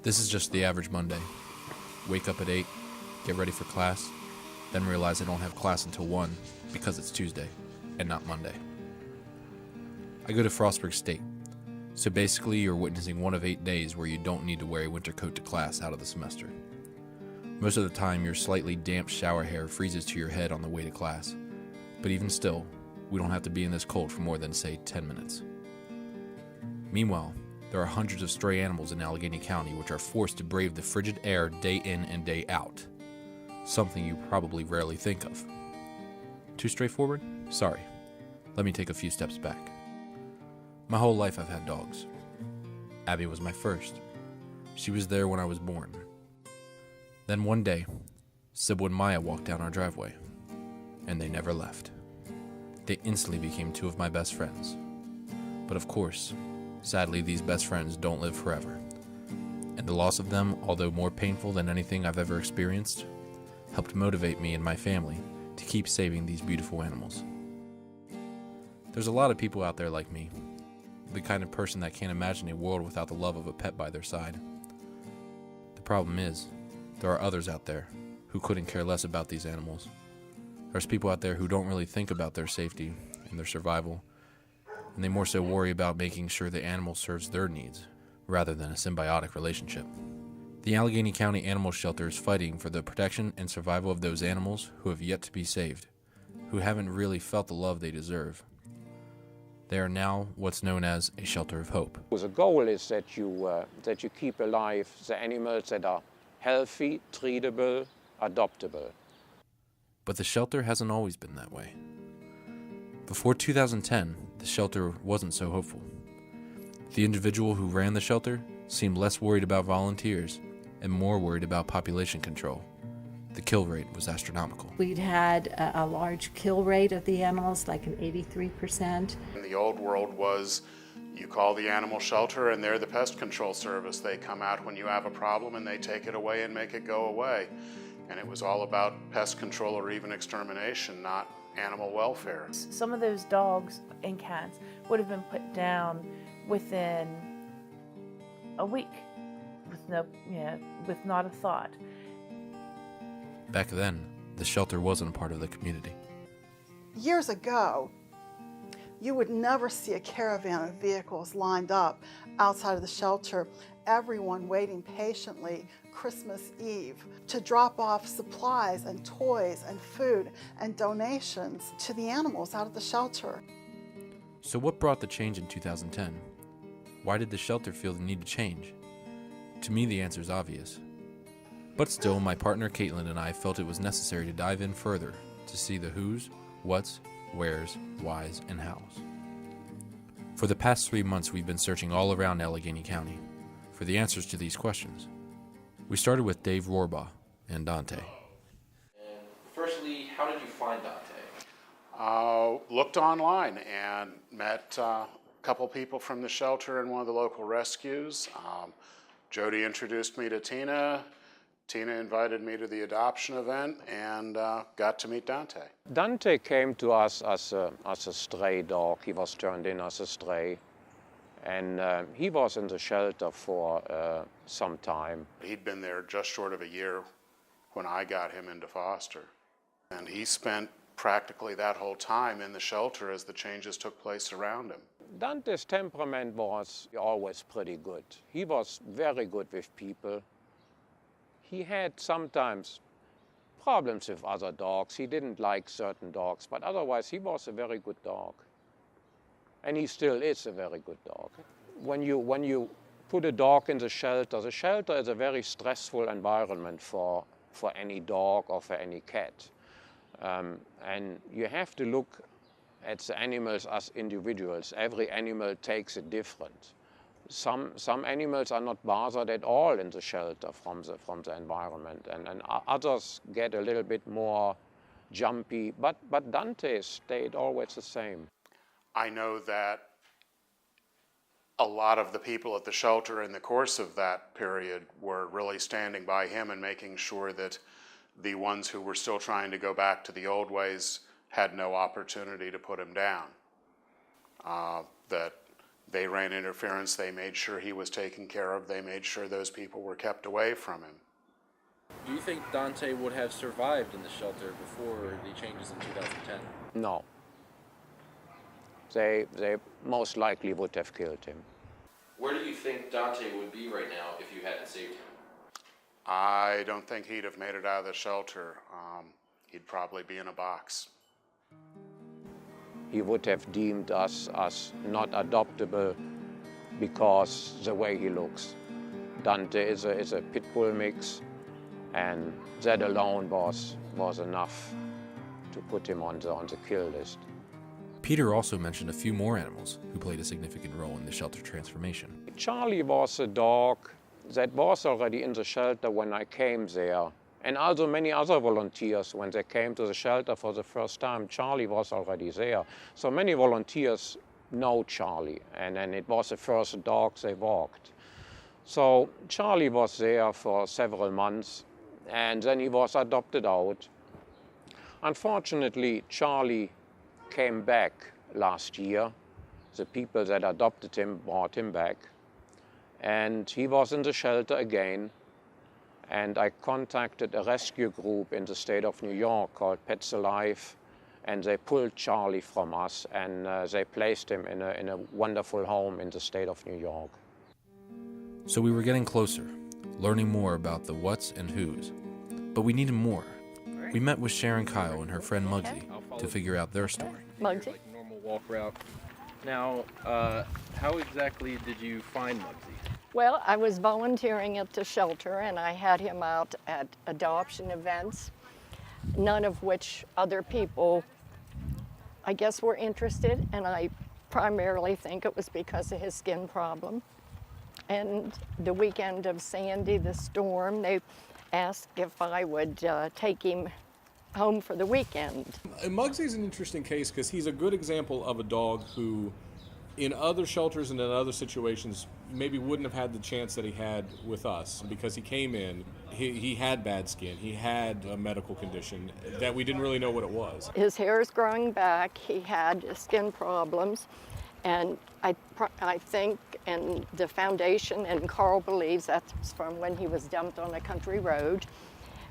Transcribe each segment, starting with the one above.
This is just the average Monday. Wake up at 8, get ready for class, then realize I don't have class until 1 because it's Tuesday and not Monday. I go to Frostburg State, so basically you're witnessing one of 8 days where you don't need to wear a winter coat to class out of the semester. Most of the time your slightly damp shower hair freezes to your head on the way to class, but even still, we don't have to be in this cold for more than, say, 10 minutes. Meanwhile, there are hundreds of stray animals in Allegany County which are forced to brave the frigid air day in and day out. Something you probably rarely think of. Too straightforward? Sorry. Let me take a few steps back. My whole life I've had dogs. Abby was my first. She was there when I was born. Then one day, Sybil and Maya walked down our driveway, and they never left. They instantly became two of my best friends. But of course, sadly, these best friends don't live forever. And the loss of them, although more painful than anything I've ever experienced, helped motivate me and my family to keep saving these beautiful animals. There's a lot of people out there like me, the kind of person that can't imagine a world without the love of a pet by their side. The problem is, there are others out there who couldn't care less about these animals. There's people out there who don't really think about their safety and their survival, and they more so worry about making sure the animal serves their needs, rather than a symbiotic relationship. The Allegany County Animal Shelter is fighting for the protection and survival of those animals who have yet to be saved, who haven't really felt the love they deserve. They are now what's known as a shelter of hope. The goal is that you keep alive the animals that are healthy, treatable, adoptable. But the shelter hasn't always been that way. Before 2010, the shelter wasn't so hopeful. The individual who ran the shelter seemed less worried about volunteers and more worried about population control. The kill rate was astronomical. We'd had a large kill rate of the animals, like an 83%. In the old world was, you call the animal shelter and they're the pest control service. They come out when you have a problem and they take it away and make it go away. And it was all about pest control or even extermination, not animal welfare. Some of those dogs and cats would have been put down within a week with not a thought. Back then, the shelter wasn't a part of the community. Years ago, you would never see a caravan of vehicles lined up outside of the shelter, everyone waiting patiently Christmas Eve to drop off supplies and toys and food and donations to the animals out of the shelter. So what brought the change in 2010? Why did the shelter feel the need to change? To me, the answer is obvious. But still, my partner Caitlin and I felt it was necessary to dive in further to see the who's, what's, where's, why's, and how's. For the past 3 months, we've been searching all around Allegany County for the answers to these questions. We started with Dave Rohrbaugh and Dante. And firstly, how did you find Dante? Looked online and met a couple people from the shelter and one of the local rescues. Jody introduced me to Tina. Tina invited me to the adoption event and got to meet Dante. Dante came to us as a stray dog. He was turned in as a stray. And he was in the shelter for some time. He'd been there just short of a year when I got him into foster. And he spent practically that whole time in the shelter as the changes took place around him. Dante's temperament was always pretty good. He was very good with people. He had sometimes problems with other dogs. He didn't like certain dogs, but otherwise he was a very good dog. And he still is a very good dog. When you put a dog in the shelter is a very stressful environment for any dog or for any cat. And you have to look at the animals as individuals. Every animal takes it different. Some animals are not bothered at all in the shelter from the environment, and others get a little bit more jumpy, but Dante stayed always the same. I know that a lot of the people at the shelter in the course of that period were really standing by him and making sure that the ones who were still trying to go back to the old ways had no opportunity to put him down. That They ran interference. They made sure he was taken care of. They made sure those people were kept away from him. Do you think Dante would have survived in the shelter before the changes in 2010? No. They most likely would have killed him. Where do you think Dante would be right now if you hadn't saved him? I don't think he'd have made it out of the shelter. He'd probably be in a box. He would have deemed us as not adoptable because the way he looks. Dante is a pit bull mix, and that alone was enough to put him on the kill list. Peter also mentioned a few more animals who played a significant role in the shelter transformation. Charlie was a dog that was already in the shelter when I came there. And also many other volunteers, when they came to the shelter for the first time, Charlie was already there. So many volunteers know Charlie, and it was the first dog they walked. So Charlie was there for several months, and then he was adopted out. Unfortunately, Charlie came back last year. The people that adopted him brought him back, and he was in the shelter again. And I contacted a rescue group in the state of New York called Pets Alive, and they pulled Charlie from us, and they placed him in a wonderful home in the state of New York. So we were getting closer, learning more about the what's and who's. But we needed more. We met with Sharon Kyle and her friend Muggsy to figure out their story. Muggsy? Like normal walk route. Now, how exactly did you find Muggsy? Well, I was volunteering at the shelter, and I had him out at adoption events, none of which other people, I guess, were interested, and I primarily think it was because of his skin problem. And the weekend of Sandy, the storm, they asked if I would take him home for the weekend. Muggsy's an interesting case because he's a good example of a dog who, in other shelters and in other situations, maybe wouldn't have had the chance that he had with us, because he came in, he had bad skin, he had a medical condition that we didn't really know what it was. His hair is growing back, he had skin problems, and I think, and the foundation, and Carl believes that's from when he was dumped on a country road,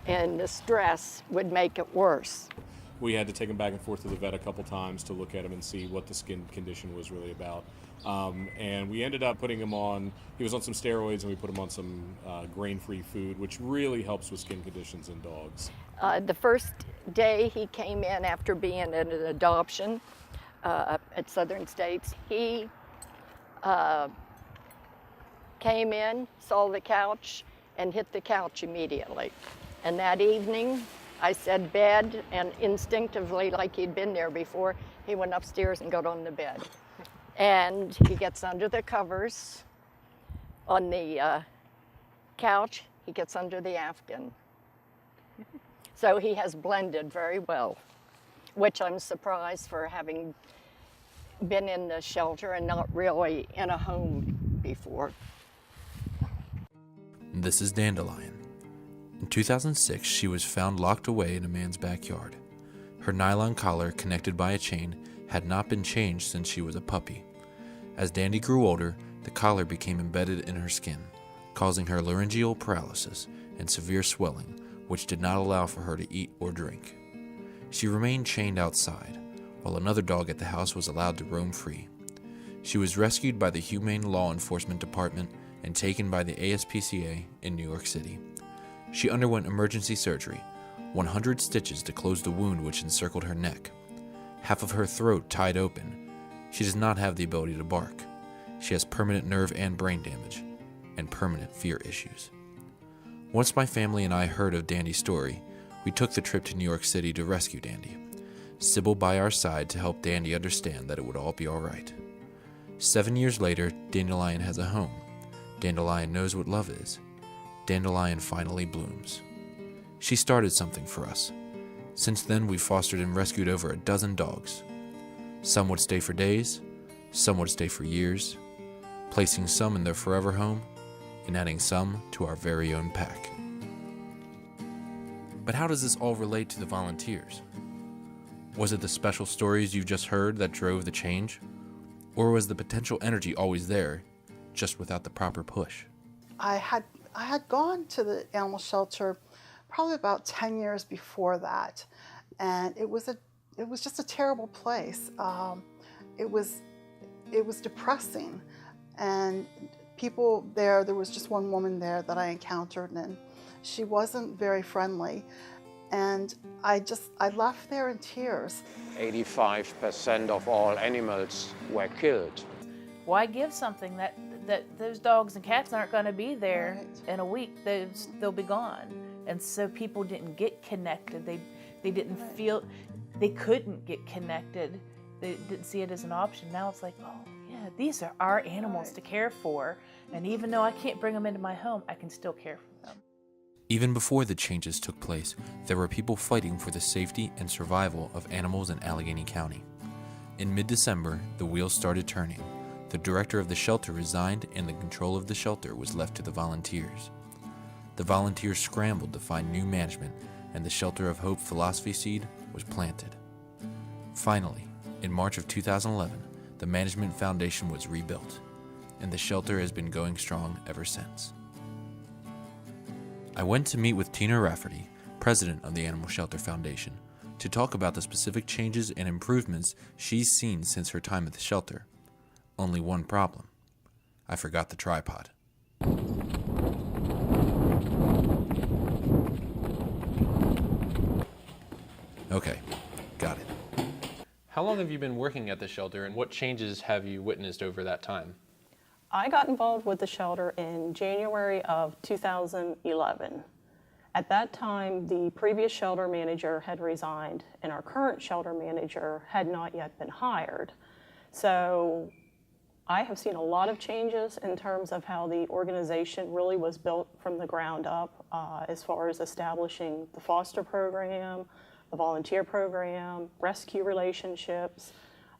and the stress would make it worse. We had to take him back and forth to the vet a couple times to look at him and see what the skin condition was really about. And we ended up putting him on, he was on some steroids, and we put him on some grain-free food, which really helps with skin conditions in dogs. The first day he came in after being at an adoption at Southern States, he came in, saw the couch, and hit the couch immediately. And that evening, I said bed, and instinctively, like he'd been there before, he went upstairs and got on the bed. And he gets under the covers on the couch, he gets under the Afghan. So he has blended very well, which I'm surprised for having been in the shelter and not really in a home before. This is Dandelion. In 2006, she was found locked away in a man's backyard. Her nylon collar, connected by a chain, had not been changed since she was a puppy. As Dandy grew older, the collar became embedded in her skin, causing her laryngeal paralysis and severe swelling, which did not allow for her to eat or drink. She remained chained outside, while another dog at the house was allowed to roam free. She was rescued by the Humane Law Enforcement Department and taken by the ASPCA in New York City. She underwent emergency surgery, 100 stitches to close the wound which encircled her neck, half of her throat tied open. She does not have the ability to bark. She has permanent nerve and brain damage, and permanent fear issues. Once my family and I heard of Dandy's story, we took the trip to New York City to rescue Dandy. Sybil by our side to help Dandy understand that it would all be all right. 7 years later, Dandelion has a home. Dandelion knows what love is. Dandelion finally blooms. She started something for us. Since then, we've fostered and rescued over a dozen dogs. Some would stay for days, some would stay for years, placing some in their forever home and adding some to our very own pack. But how does this all relate to the volunteers? Was it the special stories you just heard that drove the change? Or was the potential energy always there, just without the proper push? I had gone to the animal shelter probably about 10 years before that, and it was just a terrible place. It was depressing, and people there was just one woman there that I encountered, and she wasn't very friendly, and I left there in tears. 85% of all animals were killed. Why give something that those dogs and cats aren't going to be there Right. in a week? They'll be gone. And so people didn't get connected. They didn't feel, they couldn't get connected. They didn't see it as an option. Now it's like, oh yeah, these are our animals to care for. And even though I can't bring them into my home, I can still care for them. Even before the changes took place, there were people fighting for the safety and survival of animals in Allegany County. In mid-December, the wheels started turning. The director of the shelter resigned and the control of the shelter was left to the volunteers. The volunteers scrambled to find new management, and the Shelter of Hope philosophy seed was planted. Finally, in March of 2011, the management foundation was rebuilt, and the shelter has been going strong ever since. I went to meet with Tina Rafferty, president of the Animal Shelter Foundation, to talk about the specific changes and improvements she's seen since her time at the shelter. Only one problem. I forgot the tripod. Okay, got it. How long have you been working at the shelter, and what changes have you witnessed over that time? I got involved with the shelter in January of 2011. At that time, the previous shelter manager had resigned, and our current shelter manager had not yet been hired. So I have seen a lot of changes in terms of how the organization really was built from the ground up, as far as establishing the foster program, the volunteer program, rescue relationships,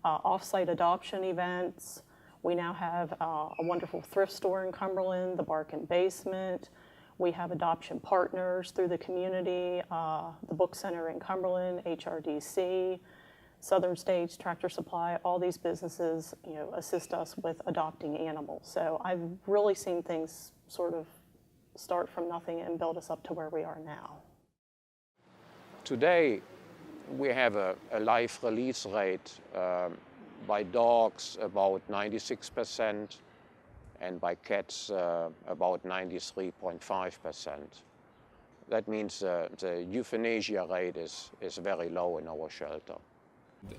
off-site adoption events. We now have a wonderful thrift store in Cumberland, the Barkin Basement. We have adoption partners through the community, the Book Center in Cumberland, HRDC, Southern States, Tractor Supply. All these businesses, assist us with adopting animals. So I've really seen things sort of start from nothing and build us up to where we are now. Today, we have a life release rate by dogs about 96% and by cats about 93.5%. That means the euthanasia rate is very low in our shelter.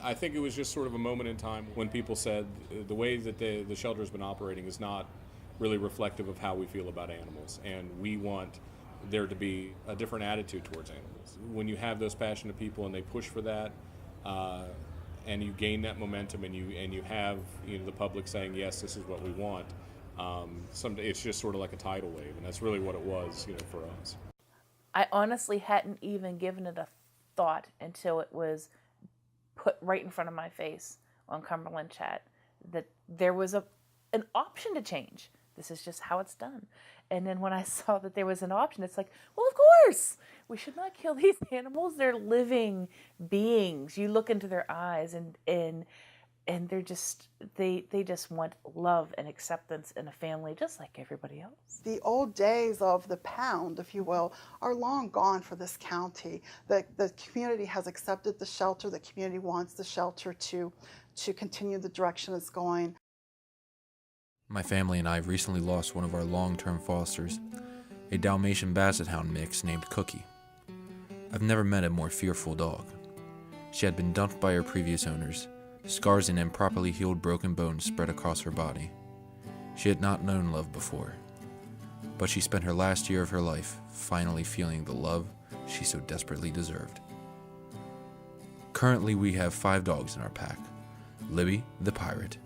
I think it was just sort of a moment in time when people said the way that the shelter's been operating is not really reflective of how we feel about animals, and we want there to be a different attitude towards animals. When you have those passionate people and they push for that, and you gain that momentum, and you have the public saying yes, this is what we want. It's just sort of like a tidal wave, and that's really what it was, for us. I honestly hadn't even given it a thought until it was put right in front of my face on Cumberland Chat that there was an option to change. This is just how it's done. And then when I saw that there was an option, it's like, well, of course, we should not kill these animals. They're living beings. You look into their eyes and they're just, they just want love and acceptance in a family just like everybody else. The old days of the pound, if you will, are long gone for this county. The community has accepted the shelter. The community wants the shelter to continue the direction it's going. My family and I recently lost one of our long-term fosters, a Dalmatian Basset Hound mix named Cookie. I've never met a more fearful dog. She had been dumped by her previous owners, scars and improperly healed broken bones spread across her body. She had not known love before, but she spent her last year of her life finally feeling the love she so desperately deserved. Currently, we have 5 dogs in our pack: Libby, the pirate;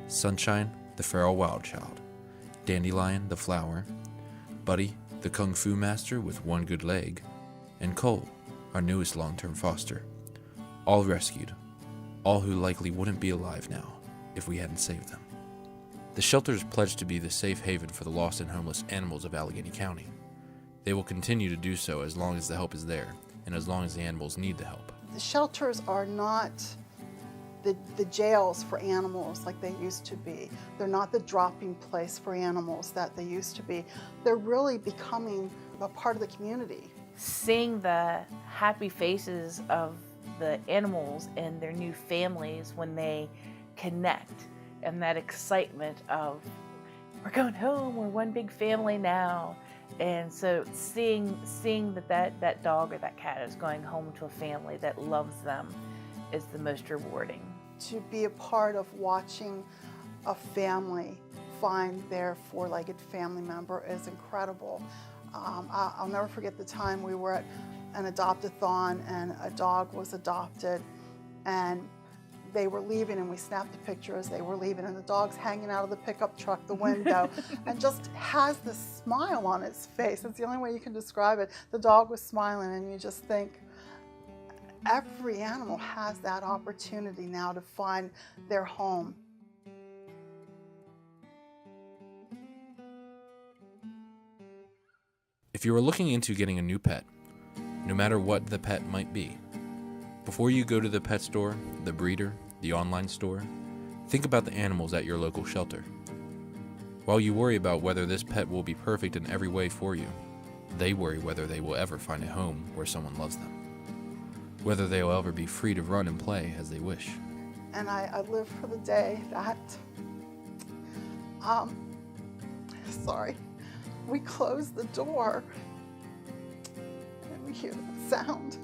Sunshine, the feral wild child; Dandelion, the flower; Buddy, the kung fu master with one good leg; and Cole, our newest long-term foster. All rescued, all who likely wouldn't be alive now if we hadn't saved them. The shelter is pledged to be the safe haven for the lost and homeless animals of Allegany County. They will continue to do so as long as the help is there and as long as the animals need the help. The shelters are not the jails for animals like they used to be. They're not the dropping place for animals that they used to be. They're really becoming a part of the community. Seeing the happy faces of the animals and their new families when they connect, and that excitement of, we're going home, we're one big family now. And so seeing that dog or that cat is going home to a family that loves them is the most rewarding. To be a part of watching a family find their four-legged family member is incredible. I'll never forget the time we were at an adopt-a-thon and a dog was adopted, and they were leaving and we snapped a picture as they were leaving, and the dog's hanging out of the pickup truck, the window, and just has this smile on its face. It's the only way you can describe it. The dog was smiling, and you just think, every animal has that opportunity now to find their home. If you are looking into getting a new pet, no matter what the pet might be, before you go to the pet store, the breeder, the online store, think about the animals at your local shelter. While you worry about whether this pet will be perfect in every way for you, they worry whether they will ever find a home where someone loves them, whether they will ever be free to run and play as they wish. And I live for the day that, we close the door and we hear that sound.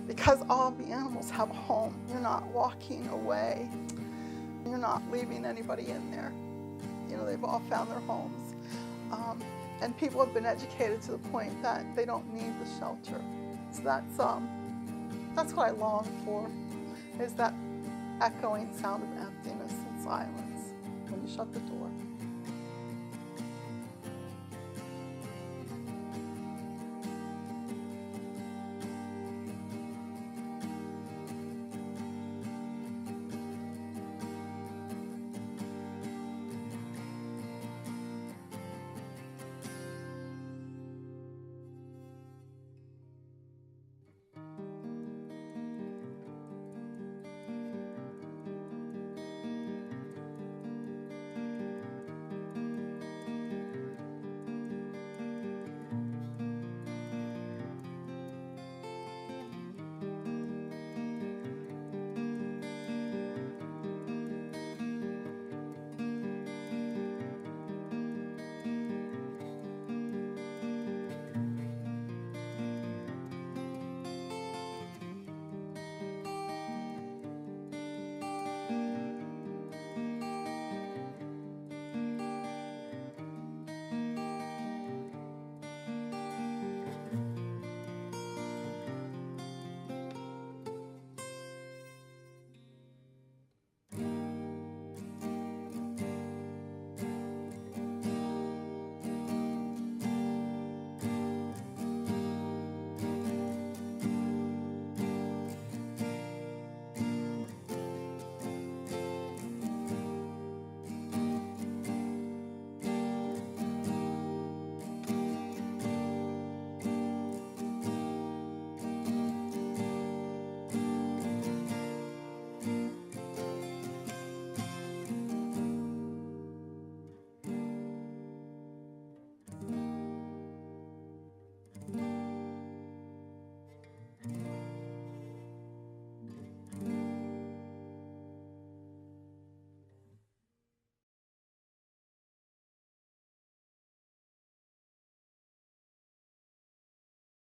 Because all of the animals have a home. You're not walking away. You're not leaving anybody in there. You know, they've all found their homes. And people have been educated to the point that they don't need the shelter. So that's what I long for, is that echoing sound of emptiness and silence when you shut the door.